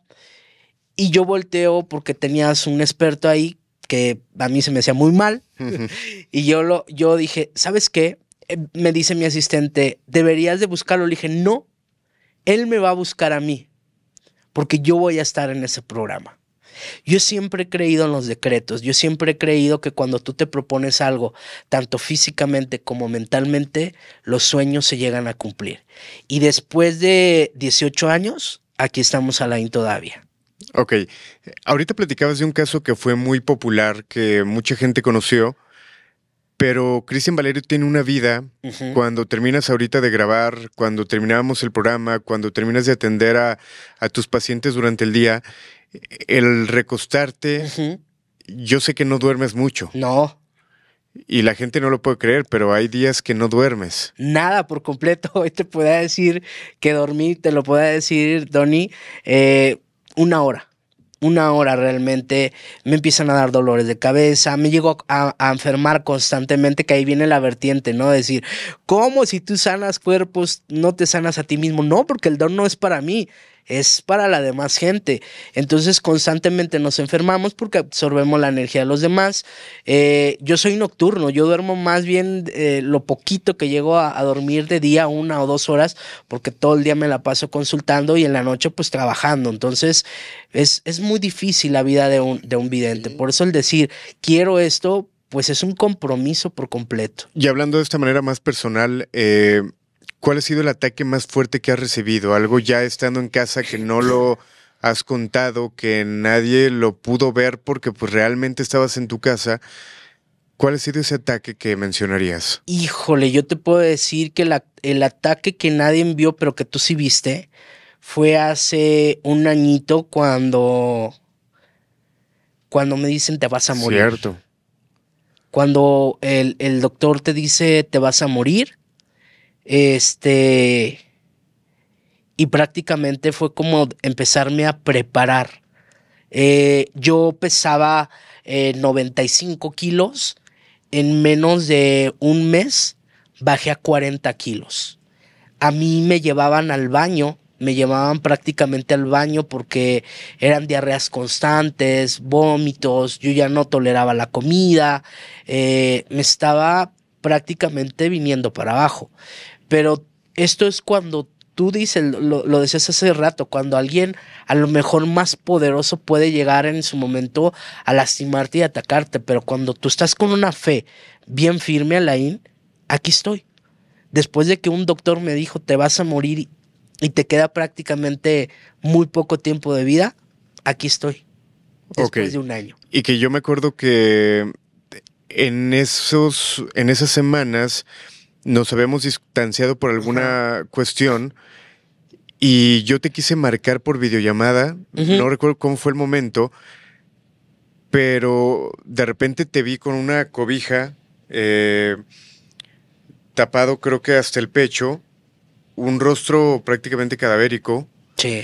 Y yo volteo porque tenías un experto ahí que a mí se me hacía muy mal. Y yo dije, ¿sabes qué? Me dice mi asistente, deberías de buscarlo. Le dije, no, él me va a buscar a mí, porque yo voy a estar en ese programa. Yo siempre he creído en los decretos. Yo siempre he creído que cuando tú te propones algo, tanto físicamente como mentalmente, los sueños se llegan a cumplir. Y después de 18 años, aquí estamos, Alain, todavía. Ok, ahorita platicabas de un caso que fue muy popular, que mucha gente conoció, pero Cristian Valerio tiene una vida. Cuando terminas ahorita de grabar, cuando terminábamos el programa, cuando terminas de atender a tus pacientes durante el día, el recostarte, yo sé que no duermes mucho. No. Y la gente no lo puede creer, pero hay días que no duermes. Nada, por completo. Hoy te puedo decir que dormí, te lo puedo decir, Donny, 1 hora. 1 hora realmente. Me empiezan a dar dolores de cabeza, me llego a enfermar constantemente, que ahí viene la vertiente, ¿no? Decir, ¿cómo si tú sanas cuerpos no te sanas a ti mismo? No, porque el don no es para mí, es para la demás gente. Entonces constantemente nos enfermamos porque absorbemos la energía de los demás. Yo soy nocturno, yo duermo más bien lo poquito que llego a dormir de día, 1 o 2 horas, porque todo el día me la paso consultando y en la noche pues trabajando. Entonces es muy difícil la vida de un vidente. Por eso el decir, quiero esto, pues es un compromiso por completo. Y hablando de esta manera más personal, ¿cuál ha sido el ataque más fuerte que has recibido? Algo ya estando en casa que no lo has contado, que nadie lo pudo ver porque pues realmente estabas en tu casa. ¿Cuál ha sido ese ataque que mencionarías? Híjole, yo te puedo decir que el ataque que nadie vio, pero que tú sí viste, fue hace 1 añito cuando me dicen te vas a morir. Cierto. Cuando el doctor te dice te vas a morir. Y prácticamente fue como empezarme a preparar. Yo pesaba 95 kilos. En menos de 1 mes bajé a 40 kilos. A mí me llevaban al baño, me llevaban prácticamente al baño porque eran diarreas constantes, vómitos, yo ya no toleraba la comida, me estaba prácticamente viniendo para abajo. Pero esto es cuando tú dices, lo decías hace rato, cuando alguien a lo mejor más poderoso puede llegar en su momento a lastimarte y atacarte, pero cuando tú estás con una fe bien firme, Alain, aquí estoy. Después de que un doctor me dijo te vas a morir y te queda prácticamente muy poco tiempo de vida, aquí estoy. Después de 1 año. Y que yo me acuerdo que en esas semanas nos habíamos distanciado por alguna cuestión y yo te quise marcar por videollamada, no recuerdo cómo fue el momento, pero de repente te vi con una cobija tapado creo que hasta el pecho, un rostro prácticamente cadavérico. Sí.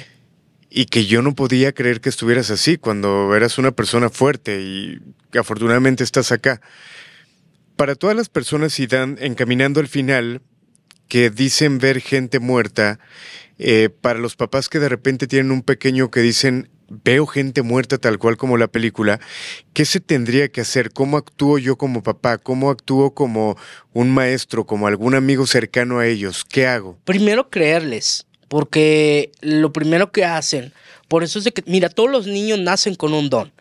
Y que yo no podía creer que estuvieras así cuando eras una persona fuerte y que afortunadamente estás acá. Para todas las personas y dan encaminando al final que dicen ver gente muerta, para los papás que de repente tienen un pequeño que dicen veo gente muerta tal cual como la película, ¿qué se tendría que hacer? ¿Cómo actúo yo como papá? ¿Cómo actúo como un maestro, como algún amigo cercano a ellos? ¿Qué hago? Primero creerles, porque lo primero que hacen, por eso es de que, mira, todos los niños nacen con un don.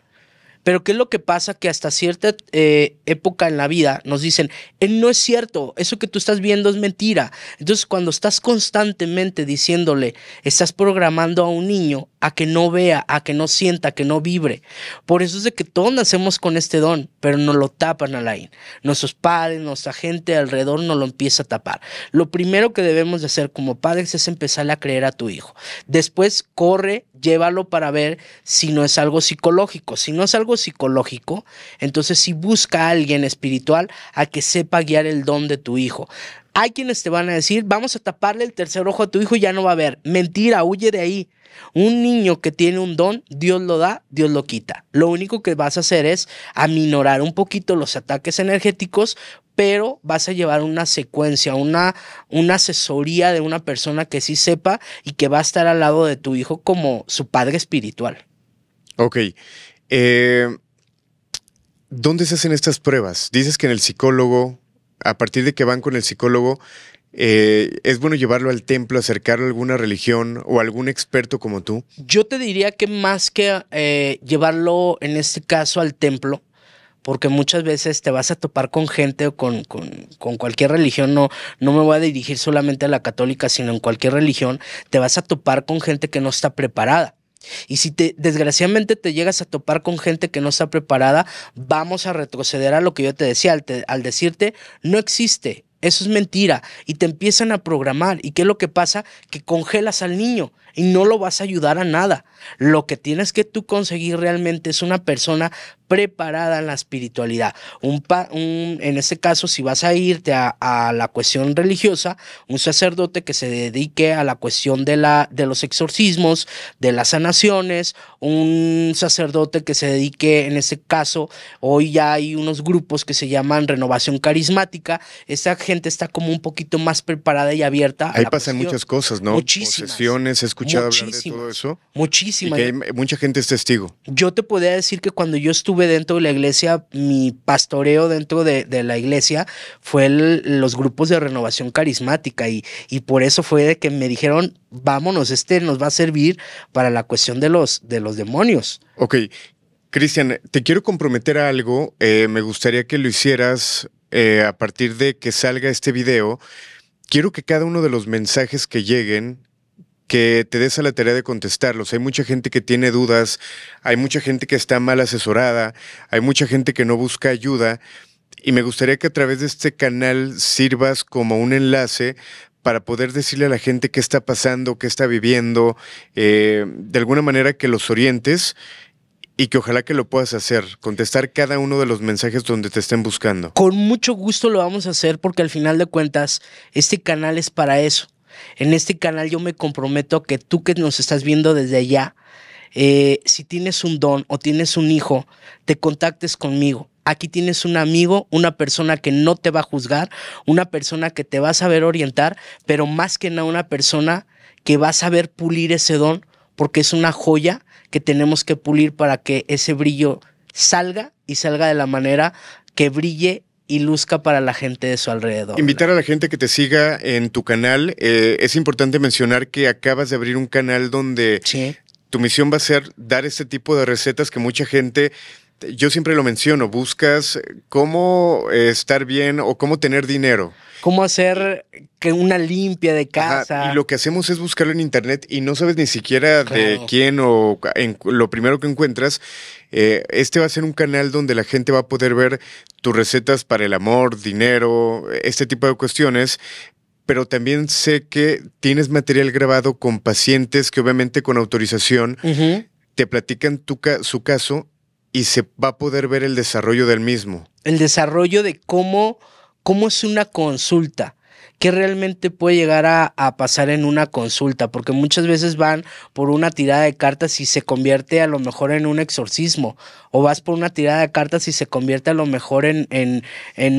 Pero ¿qué es lo que pasa? Que hasta cierta época en la vida nos dicen, no es cierto, eso que tú estás viendo es mentira. Entonces cuando estás constantemente diciéndole, estás programando a un niño a que no vea, a que no sienta, a que no vibre. Por eso es de que todos nacemos con este don, pero nos lo tapan, Alain. Nuestros padres, nuestra gente alrededor nos lo empieza a tapar. Lo primero que debemos de hacer como padres es empezarle a creer a tu hijo. Después corre, llévalo para ver si no es algo psicológico. Si no es algo psicológico, entonces sí busca a alguien espiritual a que sepa guiar el don de tu hijo. Hay quienes te van a decir, vamos a taparle el tercer ojo a tu hijo y ya no va a ver. Mentira, huye de ahí. Un niño que tiene un don, Dios lo da, Dios lo quita. Lo único que vas a hacer es aminorar un poquito los ataques energéticos, pero vas a llevar una secuencia, una asesoría de una persona que sí sepa y que va a estar al lado de tu hijo como su padre espiritual. Ok. ¿Dónde se hacen estas pruebas? Dices que en el psicólogo, a partir de que van con el psicólogo, ¿es bueno llevarlo al templo, acercarlo a alguna religión o a algún experto como tú? Yo te diría que más que llevarlo en este caso al templo, porque muchas veces te vas a topar con gente o con cualquier religión, no me voy a dirigir solamente a la católica, sino en cualquier religión, te vas a topar con gente que no está preparada. Y si desgraciadamente te llegas a topar con gente que no está preparada, vamos a retroceder a lo que yo te decía, al decirte, no existe. Eso es mentira y te empiezan a programar. ¿Y qué es lo que pasa? Que congelas al niño y no lo vas a ayudar a nada. Lo que tienes que tú conseguir realmente es una persona preparada en la espiritualidad. En este caso, si vas a irte a la cuestión religiosa, un sacerdote que se dedique a la cuestión de los exorcismos, de las sanaciones, un sacerdote que se dedique, en este caso, hoy ya hay unos grupos que se llaman Renovación Carismática. Esta gente está como un poquito más preparada y abierta. Ahí pasan muchas cosas, ¿no? Muchísimas. Posesiones, he escuchado hablar de todo eso. Muchísimas. Y que mucha gente es testigo. Yo te podría decir que cuando yo estuve dentro de la iglesia, mi pastoreo dentro de la iglesia fue los grupos de Renovación Carismática y por eso fue de que me dijeron, vámonos, nos va a servir para la cuestión de los demonios. Ok, Cristian, te quiero comprometer a algo, me gustaría que lo hicieras a partir de que salga este video. Quiero que cada uno de los mensajes que lleguen, que te des a la tarea de contestarlos. Hay mucha gente que tiene dudas, hay mucha gente que está mal asesorada, hay mucha gente que no busca ayuda y me gustaría que a través de este canal sirvas como un enlace para poder decirle a la gente qué está pasando, qué está viviendo, de alguna manera que los orientes y que ojalá que lo puedas hacer, contestar cada uno de los mensajes donde te estén buscando. Con mucho gusto lo vamos a hacer porque al final de cuentas este canal es para eso. En este canal yo me comprometo a que tú que nos estás viendo desde allá, si tienes un don o tienes un hijo, te contactes conmigo. Aquí tienes un amigo, una persona que no te va a juzgar, una persona que te va a saber orientar, pero más que nada una persona que va a saber pulir ese don, porque es una joya que tenemos que pulir para que ese brillo salga y salga de la manera que brille y luzca para la gente de su alrededor. Invitar a la gente que te siga en tu canal. Es importante mencionar que acabas de abrir un canal donde tu misión va a ser dar este tipo de recetas que mucha gente, yo siempre lo menciono, buscas cómo estar bien o cómo tener dinero. Cómo hacer que una limpia de casa. Ajá, y lo que hacemos es buscarlo en internet y no sabes ni siquiera de quién o lo primero que encuentras. Este va a ser un canal donde la gente va a poder ver tus recetas para el amor, dinero, este tipo de cuestiones. Pero también sé que tienes material grabado con pacientes que obviamente con autorización te platican su caso y se va a poder ver el desarrollo del mismo. El desarrollo de cómo es una consulta. ¿Qué realmente puede llegar a pasar en una consulta? Porque muchas veces van por una tirada de cartas y se convierte a lo mejor en un exorcismo. O vas por una tirada de cartas y se convierte a lo mejor en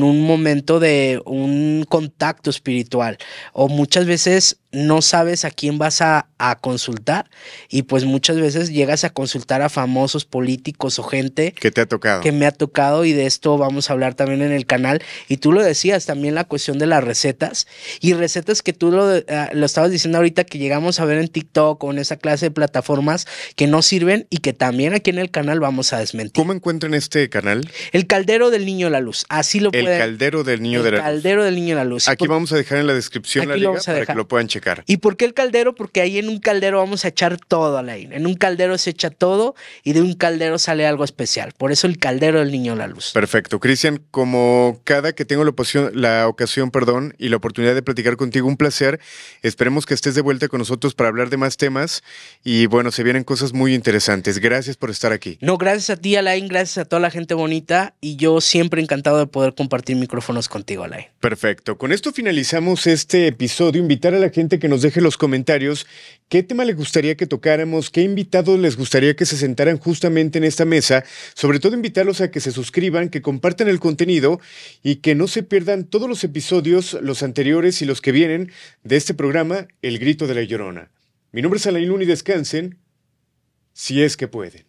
un momento de un contacto espiritual. O muchas veces no sabes a quién vas a consultar. Y pues muchas veces llegas a consultar a famosos políticos o gente que te ha tocado. Que me ha tocado, y de esto vamos a hablar también en el canal. Y tú lo decías, también la cuestión de las recetas. Y recetas que tú lo estabas diciendo ahorita, que llegamos a ver en TikTok o en esa clase de plataformas que no sirven y que también aquí en el canal vamos a desmentir. ¿Cómo encuentran este canal? El Caldero del Niño de la Luz. Así lo pueden. El Caldero del Niño de la Luz. El Caldero del Niño de la Luz. Aquí vamos a dejar en la descripción la liga para que lo puedan checar. ¿Y por qué el caldero? Porque ahí en un caldero vamos a echar todo, Alain. En un caldero se echa todo y de un caldero sale algo especial. Por eso el Caldero del Niño de la Luz. Perfecto. Cristian, como cada que tengo la ocasión y la oportunidad de platicar contigo, un placer. Esperemos que estés de vuelta con nosotros para hablar de más temas. Y bueno, se vienen cosas muy interesantes. Gracias por estar aquí. No, gracias a ti, Alain. Gracias a toda la gente bonita. Y yo siempre encantado de poder compartir micrófonos contigo, Alain. Perfecto. Con esto finalizamos este episodio. Invitar a la gente que nos deje los comentarios qué tema les gustaría que tocáramos, qué invitados les gustaría que se sentaran justamente en esta mesa. Sobre todo invitarlos a que se suscriban, que compartan el contenido y que no se pierdan todos los episodios, los anteriores y los que vienen de este programa, El Grito de la Llorona. Mi nombre es Alain Luna y descansen, si es que pueden.